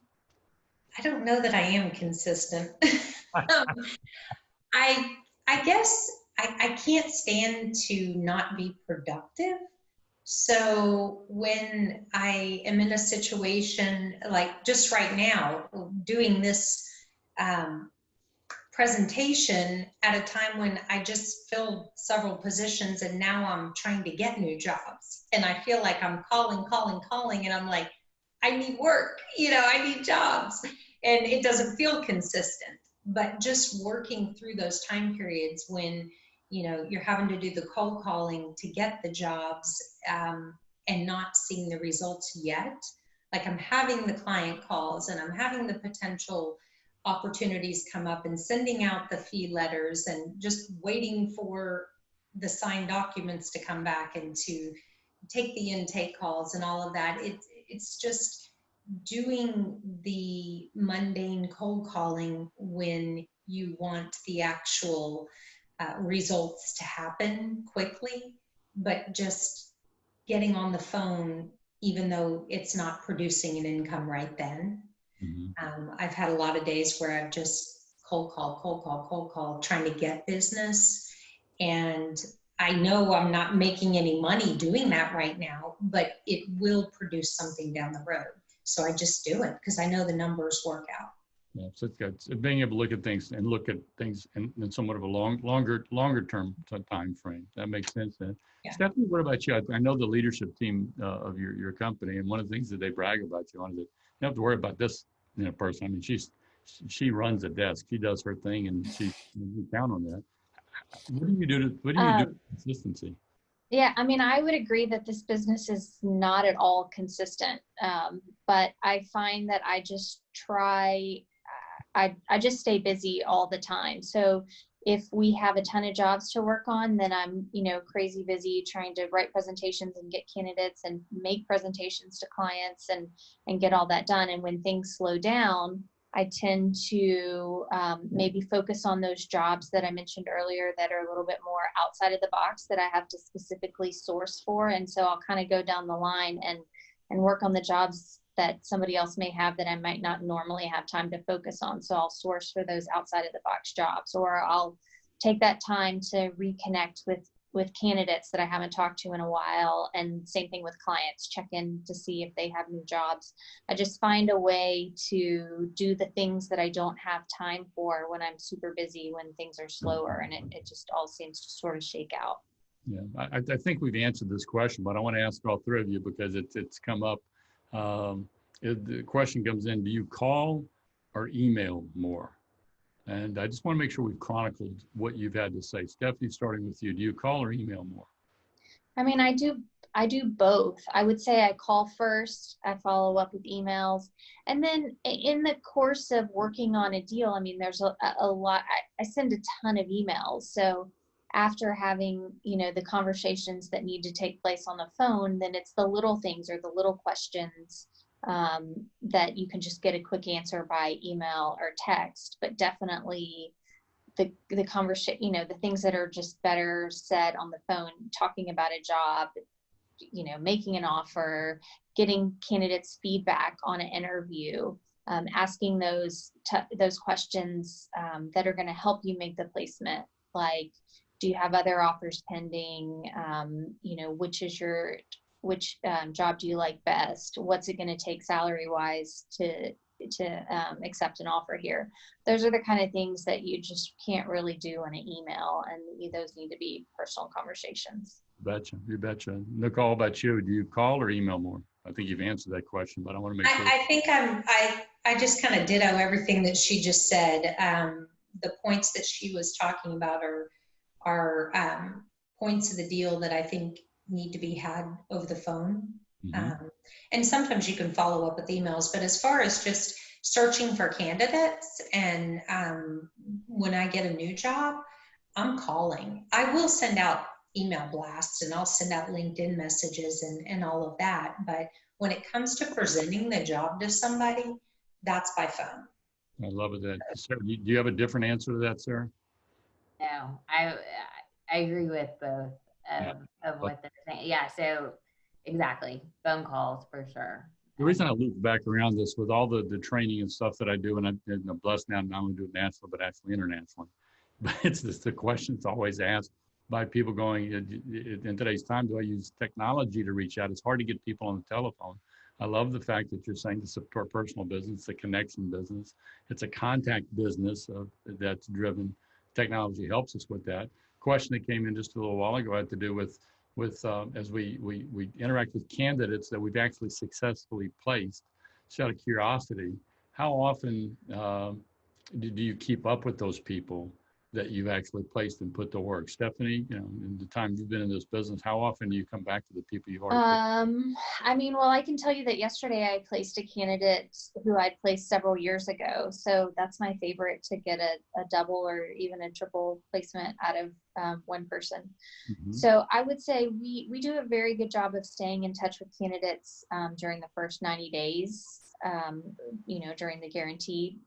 I don't know that I am consistent. I guess I can't stand to not be productive. So when I am in a situation like just right now, doing this presentation at a time when I just filled several positions and now I'm trying to get new jobs. And I feel like I'm calling, and I'm like, I need work, you know, I need jobs. And it doesn't feel consistent. But just working through those time periods when, you know, you're having to do the cold calling to get the jobs and not seeing the results yet. Like I'm having the client calls and I'm having the potential opportunities come up and sending out the fee letters and just waiting for the signed documents to come back and to take the intake calls and all of that. It's just doing the mundane cold calling when you want the actual results to happen quickly, but just getting on the phone, even though it's not producing an income right then. Mm-hmm. I've had a lot of days where I've just cold call, trying to get business. And I know I'm not making any money doing that right now, but it will produce something down the road. So I just do it because I know the numbers work out. Yeah, so it's good. So being able to look at things in somewhat of a longer term time frame. That makes sense then. Yeah. Stephanie, what about you? I know the leadership team of your company, and one of the things that they brag about you on is that you don't have to worry about this, you know, person. I mean, she runs a desk, she does her thing, and you count on that. What do you do to consistency? Yeah, I mean, I would agree that this business is not at all consistent, but I find that I just try. I just stay busy all the time. So if we have a ton of jobs to work on, then I'm, you know, crazy busy trying to write presentations and get candidates and make presentations to clients and get all that done. And when things slow down, I tend to maybe focus on those jobs that I mentioned earlier that are a little bit more outside of the box that I have to specifically source for. And so I'll kind of go down the line and work on the jobs that somebody else may have that I might not normally have time to focus on. So I'll source for those outside of the box jobs, or I'll take that time to reconnect with candidates that I haven't talked to in a while. And same thing with clients, check in to see if they have new jobs. I just find a way to do the things that I don't have time for when I'm super busy, when things are slower, and it just all seems to sort of shake out. Yeah, I think we've answered this question, but I want to ask all three of you because it's come up. The question comes in, do you call or email more? And I just want to make sure we've chronicled what you've had to say. Stephanie, starting with you, do you call or email more? I mean, I do both. I would say I call first, I follow up with emails. And then in the course of working on a deal, I mean, there's a lot, I send a ton of emails. So after having, you know, the conversations that need to take place on the phone, then it's the little things or the little questions that you can just get a quick answer by email or text. But definitely the conversation, you know, the things that are just better said on the phone, talking about a job, you know, making an offer, getting candidates feedback on an interview, asking those questions that are going to help you make the placement. like? Do you have other offers pending? You know, which job do you like best? What's it going to take salary wise to accept an offer here? Those are the kind of things that you just can't really do in an email, and those need to be personal conversations. You betcha. Nicole, about you? Do you call or email more? I think you've answered that question, but I want to make sure. I think I just kind of ditto everything that she just said. The points that she was talking about are points of the deal that I think need to be had over the phone. And sometimes you can follow up with emails, but as far as just searching for candidates and when I get a new job, I'm calling. I will send out email blasts and I'll send out LinkedIn messages and all of that. But when it comes to presenting the job to somebody, that's by phone. I love it. That. Sarah, do you have a different answer to that, Sarah? No, I agree with both of what they're saying. Yeah, so exactly. Phone calls for sure. The reason I loop back around this with all the training and stuff that I do, and I'm blessed now not only do it nationally, but actually internationally. But it's just the questions always asked by people going, in today's time, do I use technology to reach out? It's hard to get people on the telephone. I love the fact that you're saying it's a personal business, it's a connection business. It's a contact business that's driven. Technology helps us with that. Question that came in just a little while ago had to do with as we interact with candidates that we've actually successfully placed. So out of curiosity, how often do you keep up with those people that you've actually placed and put to work? Stephanie, you know, in the time you've been in this business, how often do you come back to the people you've already placed? I mean, well, I can tell you that yesterday I placed a candidate who I'd placed several years ago. So that's my favorite, to get a double or even a triple placement out of one person. So I would say we do a very good job of staying in touch with candidates during the first 90 days, you know, during the guaranteed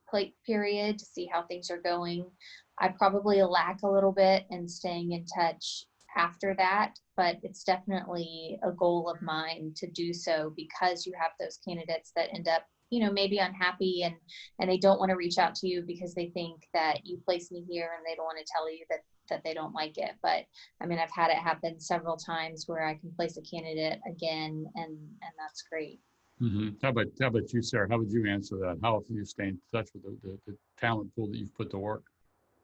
period, to see how things are going. I probably lack a little bit in staying in touch after that, but it's definitely a goal of mine to do so, because you have those candidates that end up, you know, maybe unhappy and they don't want to reach out to you because they think that you placed me here and they don't want to tell you that they don't like it. But I mean, I've had it happen several times where I can place a candidate again, and that's great. How about you, Sarah? How would you answer that? How often do you stay in touch with the talent pool that you've put to work?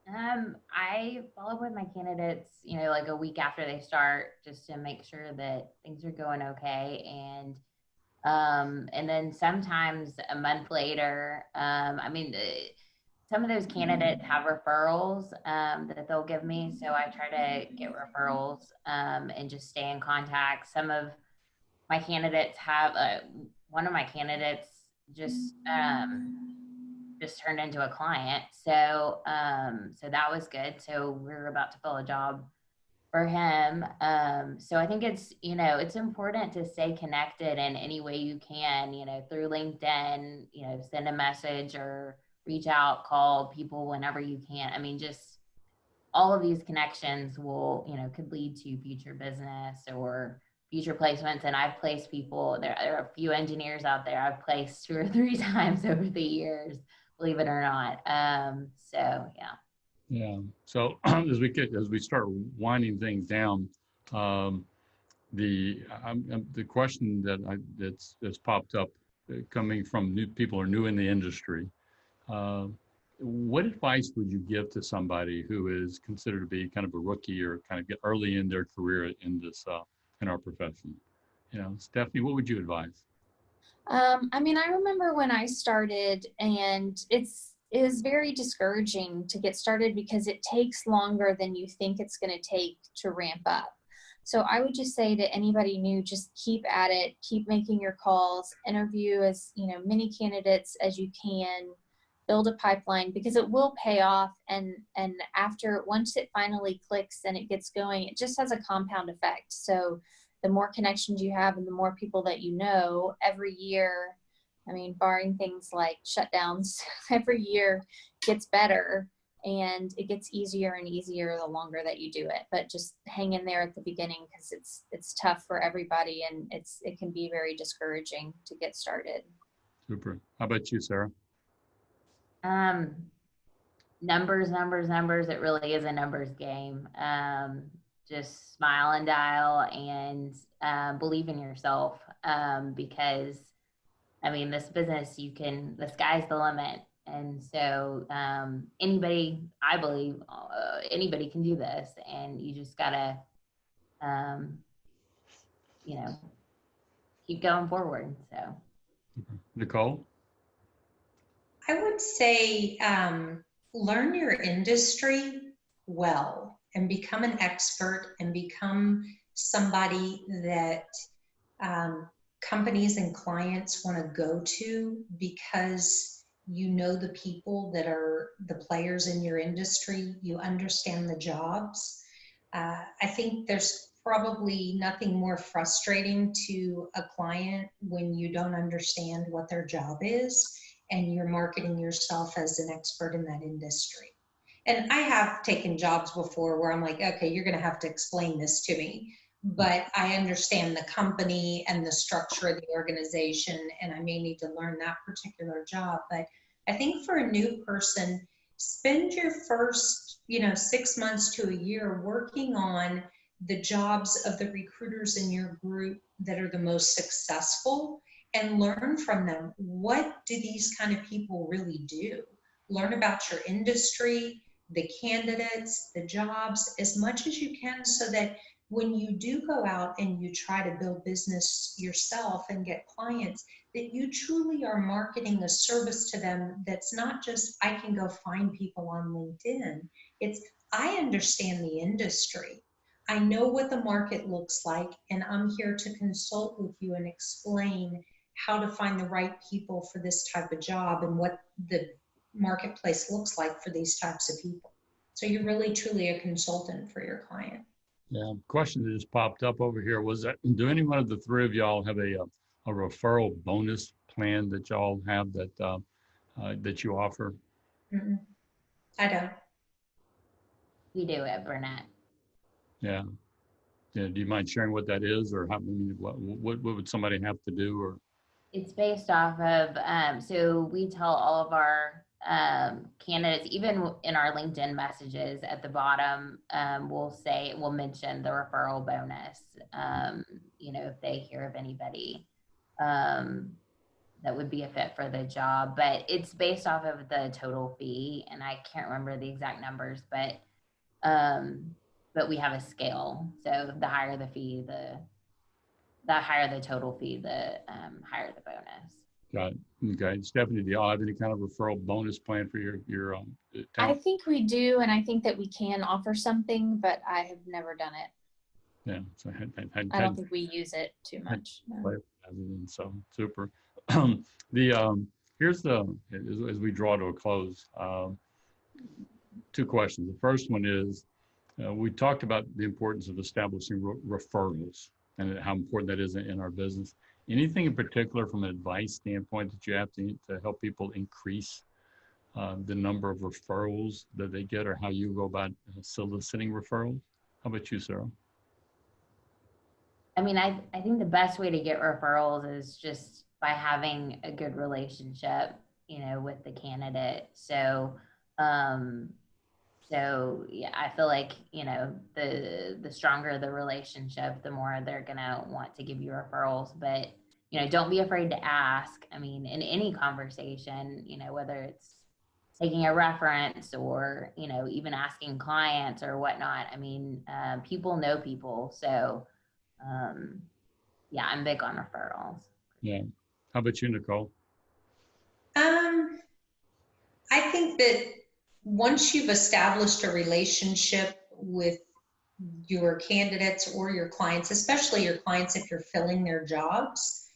I follow up with my candidates, you know, like a week after they start, just to make sure that things are going okay. And then sometimes a month later, I mean, some of those candidates have referrals that they'll give me. So I try to get referrals and just stay in contact. Some of my candidates have, one of my candidates just turned into a client. So that was good. So we're about to fill a job for him. So I think it's, you know, it's important to stay connected in any way you can, you know, through LinkedIn, you know, send a message or reach out, call people whenever you can. I mean, just all of these connections will, you know, could lead to future business or future placements. And I've placed people, there are a few engineers out there I've placed 2 or 3 times over the years, believe it or not. So yeah. Yeah. So as we start winding things down, the question that's popped up coming from new people who are new in the industry, what advice would you give to somebody who is considered to be kind of a rookie or kind of get early in their career in this in our profession? You know, Stephanie, what would you advise? I mean, I remember when I started, and it is very discouraging to get started because it takes longer than you think it's going to take to ramp up. So I would just say to anybody new, just keep at it, keep making your calls, interview as, you know, many candidates as you can, build a pipeline, because it will pay off. And after, once it finally clicks and it gets going, it just has a compound effect. So the more connections you have and the more people that you know every year, I mean, barring things like shutdowns, every year gets better, and it gets easier and easier the longer that you do it. But just hang in there at the beginning, because it's tough for everybody, and it can be very discouraging to get started. Super. How about you, Sarah? numbers, numbers, numbers. It really is a numbers game. Just smile and dial and believe in yourself, because I mean, this business, the sky's the limit. And so anybody, I believe, anybody can do this, and you just gotta, you know, keep going forward. So, Nicole? I would say learn your industry well and become an expert and become somebody that companies and clients want to go to, because you know the people that are the players in your industry, you understand the jobs. I think there's probably nothing more frustrating to a client when you don't understand what their job is and you're marketing yourself as an expert in that industry. And I have taken jobs before where I'm like, okay, you're going to have to explain this to me, but I understand the company and the structure of the organization, and I may need to learn that particular job. But I think for a new person, spend your first, 6 months to a year working on the jobs of the recruiters in your group that are the most successful, and learn from them. What do these kind of people really do? Learn about your industry, the candidates, the jobs, as much as you can, so that when you do go out and you try to build business yourself and get clients, that you truly are marketing a service to them that's not just, I can go find people on LinkedIn. It's, I understand the industry. I know what the market looks like, and I'm here to consult with you and explain how to find the right people for this type of job and what the marketplace looks like for these types of people. So you're really truly a consultant for your client. Yeah, question that just popped up over here was that, do any one of the three of y'all have a referral bonus plan that y'all have that you offer? Mm-mm. I don't. we do at Burnett. Yeah. Yeah. Do you mind sharing what that is, or how? I mean, what would somebody have to do? Or It's based off of, so we tell all of our candidates, even in our LinkedIn messages at the bottom, we'll mention the referral bonus, if they hear of anybody that would be a fit for the job. But it's based off of the total fee, and I can't remember the exact numbers, but we have a scale. So the higher the fee, the higher the total fee, the higher the bonus. got it. Okay. Stephanie, do y'all have any kind of referral bonus plan for your I talent? think we do, and I think that we can offer something, but I have never done it. Yeah. So I don't think we use it too much. No. So super. Here's as we draw to a close, two questions. The first one is, we talked about the importance of establishing referrals and how important that is in our business. Anything in particular from an advice standpoint that you have to help people increase the number of referrals that they get, or how you go about soliciting referrals? How about you, Sarah? I mean, I think the best way to get referrals is just by having a good relationship, with the candidate. So yeah, I feel like, the stronger the relationship, the more they're gonna want to give you referrals. But, don't be afraid to ask. I mean, in any conversation, whether it's taking a reference or, even asking clients or whatnot. I mean, people know people. So yeah, I'm big on referrals. Yeah. How about you, Nicole? I think that once you've established a relationship with your candidates or your clients, especially your clients if you're filling their jobs,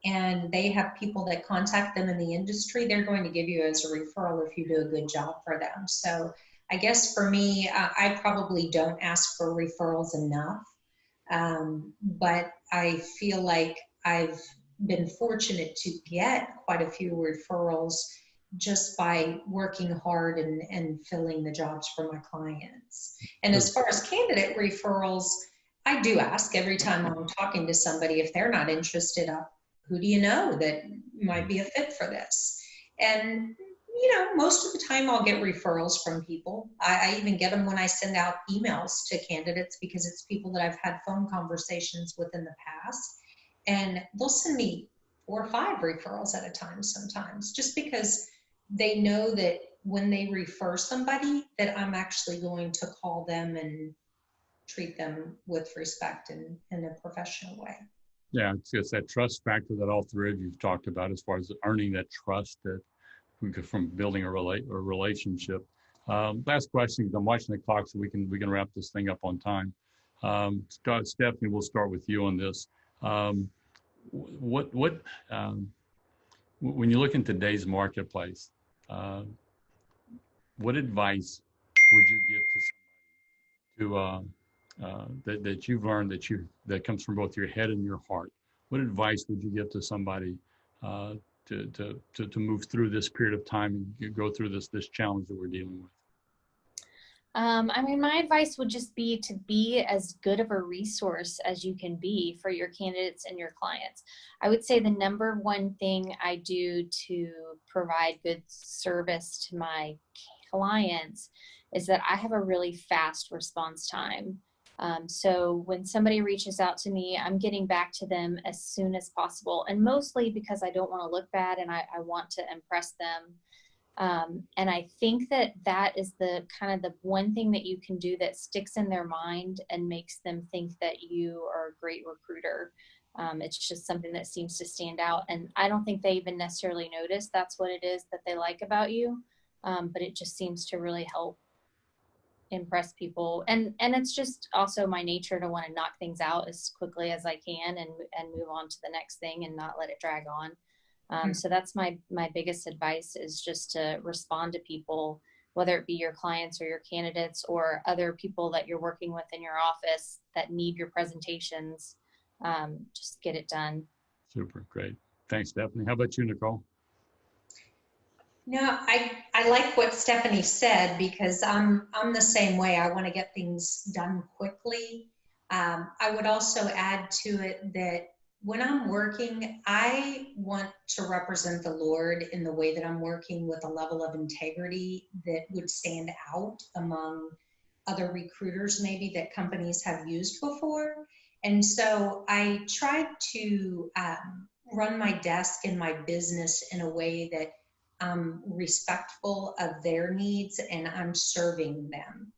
and they have people that contact them in the industry, they're going to give you as a referral if you do a good job for them. So I guess for me, I probably don't ask for referrals enough, but I feel like I've been fortunate to get quite a few referrals just by working hard and filling the jobs for my clients. And as far as candidate referrals, I do ask every time I'm talking to somebody, if they're not interested, who do you know that might be a fit for this? And, most of the time I'll get referrals from people. I even get them when I send out emails to candidates because it's people that I've had phone conversations with in the past. And they'll send me 4 or 5 referrals at a time sometimes, just because they know that when they refer somebody that I'm actually going to call them and treat them with respect and in a professional way. Yeah, it's that trust factor that all three of you have talked about as far as earning that trust that we could from building a relationship. Last question, because I'm watching the clock, so we can wrap this thing up on time. Stephanie, we'll start with you on this. When you look in today's marketplace, what advice would you give to somebody that you've learned that comes from both your head and your heart? What advice would you give to somebody to move through this period of time and go through this challenge that we're dealing with? My advice would just be to be as good of a resource as you can be for your candidates and your clients. I would say the number one thing I do to provide good service to my clients is that I have a really fast response time. So when somebody reaches out to me, I'm getting back to them as soon as possible, and mostly because I don't want to look bad and I want to impress them. And I think that is the kind of the one thing that you can do that sticks in their mind and makes them think that you are a great recruiter. It's just something that seems to stand out. And I don't think they even necessarily notice that's what it is that they like about you. But it just seems to really help impress people. And it's just also my nature to want to knock things out as quickly as I can and move on to the next thing and not let it drag on. So that's my biggest advice, is just to respond to people, whether it be your clients or your candidates or other people that you're working with in your office that need your presentations. Just get it done. Super, great. Thanks, Stephanie. How about you, Nicole? No, I like what Stephanie said, because I'm the same way. I want to get things done quickly. I would also add to it that when I'm working, I want to represent the Lord in the way that I'm working, with a level of integrity that would stand out among other recruiters maybe that companies have used before. And so I try to run my desk and my business in a way that I'm respectful of their needs and I'm serving them.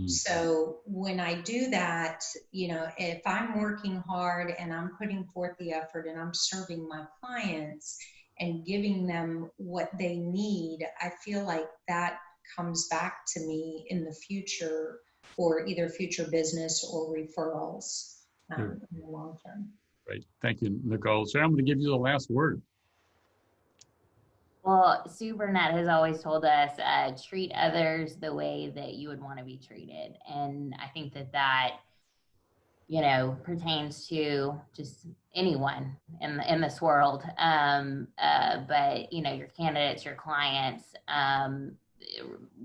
So when I do that, if I'm working hard and I'm putting forth the effort and I'm serving my clients and giving them what they need, I feel like that comes back to me in the future, or either future business or referrals in the long term. Great. Thank you, Nicole. So I'm going to give you the last word. Well, Sue Burnett has always told us, treat others the way that you would want to be treated. And I think that pertains to just anyone in this world. But, your candidates, your clients,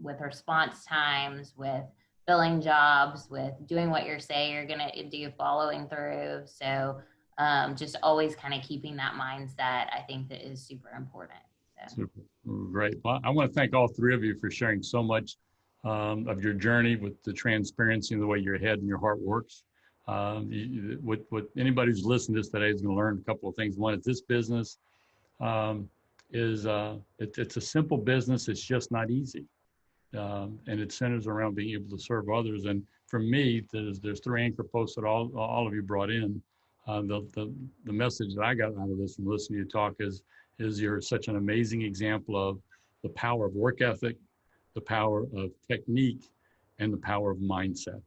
with response times, with filling jobs, with doing what you're saying you're going to do, following through. So just always kind of keeping that mindset, I think that is super important. Super. Great. Well, I want to thank all three of you for sharing so much of your journey, with the transparency and the way your head and your heart works. What anybody who's listening to this today is going to learn a couple of things. One is this business it's a simple business. It's just not easy. And it centers around being able to serve others. And for me, there's 3 anchor posts that all of you brought in. The message that I got out of this from listening to you talk is you're such an amazing example of the power of work ethic, the power of technique, and the power of mindset.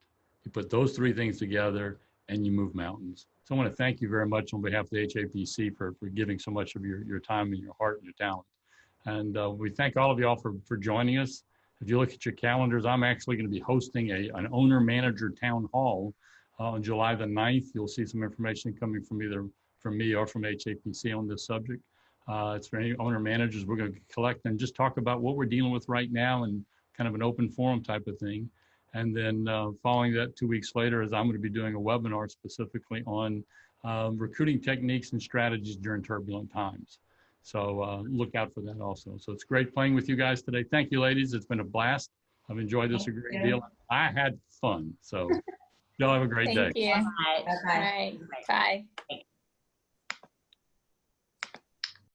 You put those 3 things together and you move mountains. So I want to thank you very much on behalf of the HAAPC for giving so much of your time and your heart and your talent. And we thank all of you all for joining us. If you look at your calendars, I'm actually going to be hosting an owner-manager town hall on July the 9th. You'll see some information coming from either from me or from HAAPC on this subject. It's for any owner managers. We're going to collect and just talk about what we're dealing with right now, and kind of an open forum type of thing. And then following that, 2 weeks later, is I'm going to be doing a webinar specifically on recruiting techniques and strategies during turbulent times. So look out for that also. So it's great playing with you guys today. Thank you, ladies. It's been a blast. I've enjoyed this a great deal. I had fun. So y'all have a great day. Thank you. Bye. All right. Bye.